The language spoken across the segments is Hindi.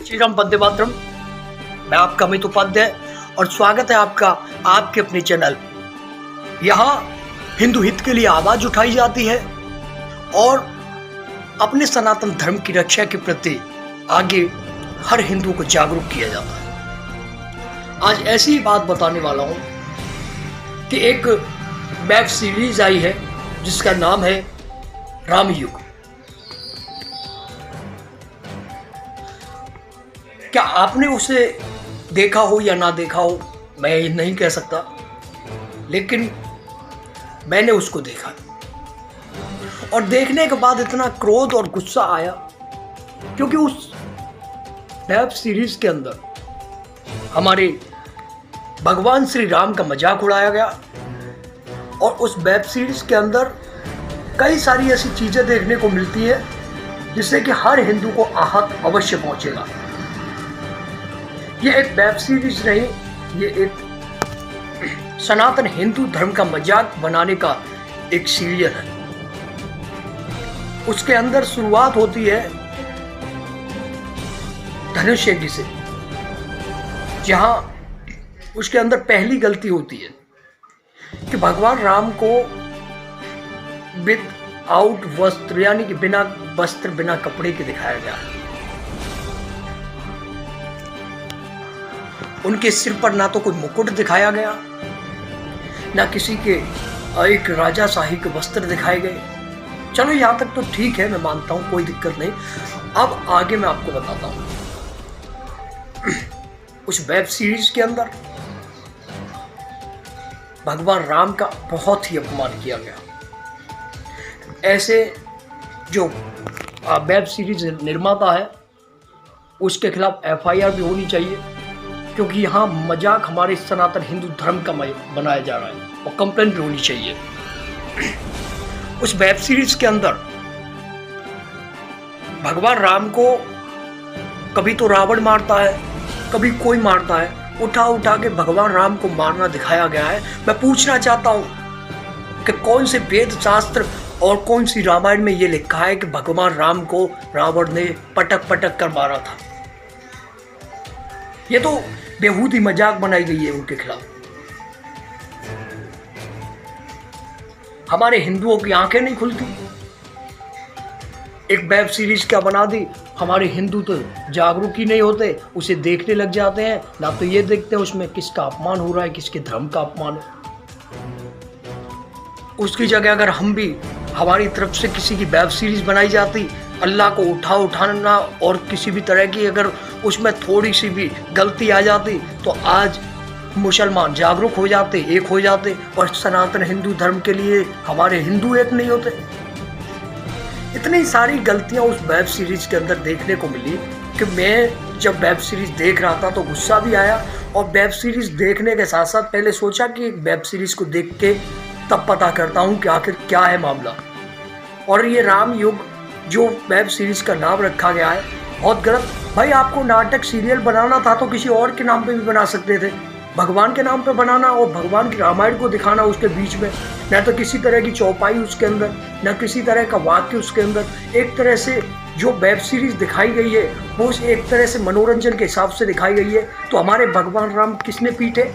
श्री राम वंदे मातरम। मैं आपका अमित उपाध्याय और स्वागत है आपका आपके अपने चैनल। यहाँ हिंदू हित के लिए आवाज उठाई जाती है और अपने सनातन धर्म की रक्षा के प्रति आगे हर हिंदू को जागरूक किया जाता है। आज ऐसी ही बात बताने वाला हूँ कि एक वेब सीरीज आई है जिसका नाम है रामयुग। क्या आपने उसे देखा हो या ना देखा हो मैं ये नहीं कह सकता, लेकिन मैंने उसको देखा और देखने के बाद इतना क्रोध और गुस्सा आया क्योंकि उस वेब सीरीज के अंदर हमारे भगवान श्री राम का मजाक उड़ाया गया और उस वेब सीरीज के अंदर कई सारी ऐसी चीजें देखने को मिलती है जिससे कि हर हिंदू को आहत अवश्य पहुंचेगा। ये एक वेब सीरीज नहीं, ये एक सनातन हिंदू धर्म का मजाक बनाने का एक सीरियल है। उसके अंदर शुरुआत होती है धनुष यज्ञ से, जहां उसके अंदर पहली गलती होती है कि भगवान राम को विद आउट वस्त्र यानी कि बिना वस्त्र बिना कपड़े के दिखाया गया है। उनके सिर पर ना तो कोई मुकुट दिखाया गया, ना किसी के एक राजा शाही के वस्त्र दिखाए गए। चलो यहाँ तक तो ठीक है, मैं मानता हूँ, कोई दिक्कत नहीं। अब आगे मैं आपको बताता हूँ। उस वेब सीरीज के अंदर भगवान राम का बहुत ही अपमान किया गया। ऐसे जो वेब सीरीज निर्माता है उसके खिलाफ FIR भी होनी चाहिए, क्योंकि यहाँ मजाक हमारे सनातन हिंदू धर्म का बनाया जा रहा है और कंप्लेंट भी होनी चाहिए। उस वेब सीरीज के अंदर भगवान राम को कभी तो रावण मारता है, कभी कोई मारता है, उठा उठा के भगवान राम को मारना दिखाया गया है। मैं पूछना चाहता हूँ कि कौन से वेद शास्त्र और कौन सी रामायण में ये लिखा है कि भगवान राम को रावण ने पटक पटक कर मारा था। ये तो बेहूदी मजाक बनाई गई है उनके खिलाफ। हमारे हिंदुओं की आंखें नहीं खुलती। एक वेब सीरीज क्या बना दी, हमारे हिंदू तो जागरूक ही नहीं होते, उसे देखने लग जाते हैं। ना तो ये देखते हैं उसमें किसका अपमान हो रहा है, किसके धर्म का अपमान है। उसकी जगह अगर हम भी हमारी तरफ से किसी की वेब सीरीज बनाई जाती, अल्लाह को उठाना और किसी भी तरह की अगर उसमें थोड़ी सी भी गलती आ जाती तो आज मुसलमान जागरूक हो जाते, एक हो जाते, और सनातन हिंदू धर्म के लिए हमारे हिंदू एक नहीं होते। इतनी सारी गलतियां उस वेब सीरीज के अंदर देखने को मिली कि मैं जब वेब सीरीज देख रहा था तो गुस्सा भी आया। और वेब सीरीज देखने के साथ साथ पहले सोचा कि वेब सीरीज को देख के तब पता करता हूँ कि आखिर क्या है मामला। और ये रामयुग जो वेब सीरीज का नाम रखा गया है बहुत गलत। भाई आपको नाटक सीरियल बनाना था तो किसी और के नाम पे भी बना सकते थे। भगवान के नाम पे बनाना और भगवान की रामायण को दिखाना उसके बीच में, न तो किसी तरह की चौपाई उसके अंदर, न किसी तरह का वाक्य उसके अंदर। एक तरह से जो वेब सीरीज दिखाई गई है वो एक तरह से मनोरंजन के हिसाब से दिखाई गई है। तो हमारे भगवान राम किसने पीटे?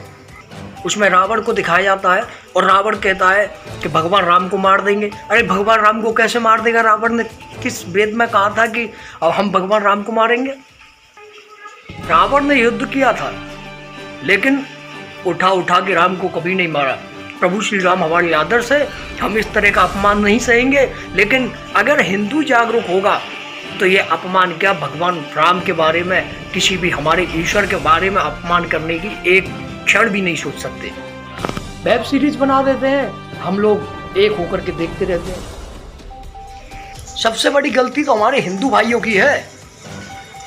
उसमें रावण को दिखाया जाता है और रावण कहता है कि भगवान राम को मार देंगे। अरे भगवान राम को कैसे मार देगा? रावण ने किस वेद में कहा था कि अब हम भगवान राम को मारेंगे? रावण ने युद्ध किया था लेकिन उठा के राम को कभी नहीं मारा। प्रभु श्री राम हमारे आदर्श है, हम इस तरह का अपमान नहीं सहेंगे। लेकिन अगर हिंदू जागरूक होगा तो ये अपमान क्या, भगवान राम के बारे में, किसी भी हमारे ईश्वर के बारे में अपमान करने की एक क्षण भी नहीं सोच सकते। वेब सीरीज बना देते हैं, हम लोग एक होकर के देखते रहते हैं। सबसे बड़ी गलती तो हमारे हिंदू भाइयों की है।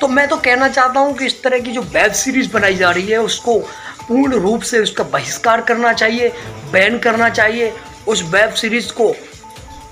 तो मैं तो कहना चाहता हूं कि इस तरह की जो वेब सीरीज बनाई जा रही है उसको पूर्ण रूप से उसका बहिष्कार करना चाहिए, बैन करना चाहिए। उस वेब सीरीज को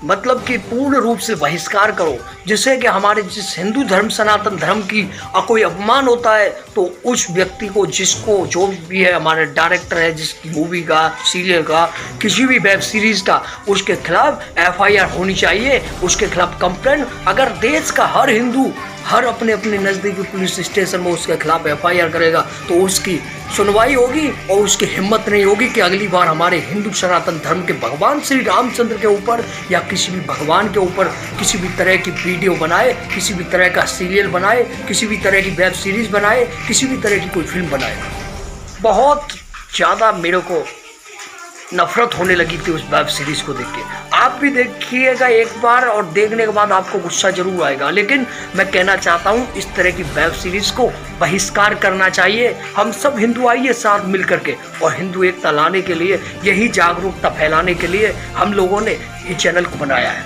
मतलब कि पूर्ण रूप से बहिष्कार करो, जिससे कि हमारे जिस हिंदू धर्म सनातन धर्म की कोई अपमान होता है तो उस व्यक्ति को, जिसको जो भी है, हमारे डायरेक्टर है जिसकी मूवी का, सीरियल का, किसी भी वेब सीरीज का, उसके खिलाफ FIR होनी चाहिए, उसके खिलाफ कंप्लेंट। अगर देश का हर हिंदू हर अपने अपने नज़दीकी पुलिस स्टेशन में उसके खिलाफ FIR करेगा तो उसकी सुनवाई होगी और उसकी हिम्मत नहीं होगी कि अगली बार हमारे हिंदू सनातन धर्म के भगवान श्री रामचंद्र के ऊपर या किसी भी भगवान के ऊपर किसी भी तरह की वीडियो बनाए, किसी भी तरह का सीरियल बनाए, किसी भी तरह की वेब सीरीज़ बनाए, किसी भी तरह की कोई फिल्म बनाए। बहुत ज़्यादा मेरे को नफरत होने लगी थी उस वेब सीरीज़ को देख के। आप भी देखिएगा एक बार और देखने के बाद आपको गुस्सा जरूर आएगा, लेकिन मैं कहना चाहता हूँ इस तरह की वेब सीरीज़ को बहिष्कार करना चाहिए। हम सब हिंदू आइए साथ मिल करके, और हिंदू एकता लाने के लिए, यही जागरूकता फैलाने के लिए हम लोगों ने ये चैनल को बनाया है।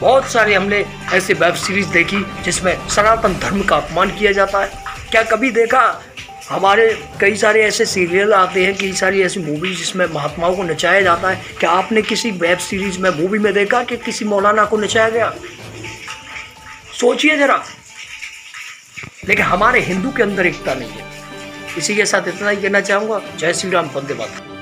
बहुत सारे हमने ऐसे वेब सीरीज़ देखी जिसमें सनातन धर्म का अपमान किया जाता है। क्या कभी देखा हमारे कई सारे ऐसे सीरियल आते हैं, कई सारी ऐसी मूवीज जिसमें महात्माओं को नचाया जाता है। क्या आपने किसी वेब सीरीज में, मूवी में देखा कि किसी मौलाना को नचाया गया? सोचिए जरा। लेकिन हमारे हिंदू के अंदर एकता नहीं है। इसी के साथ इतना ही कहना चाहूँगा। जय श्री राम, वंदे मातरम।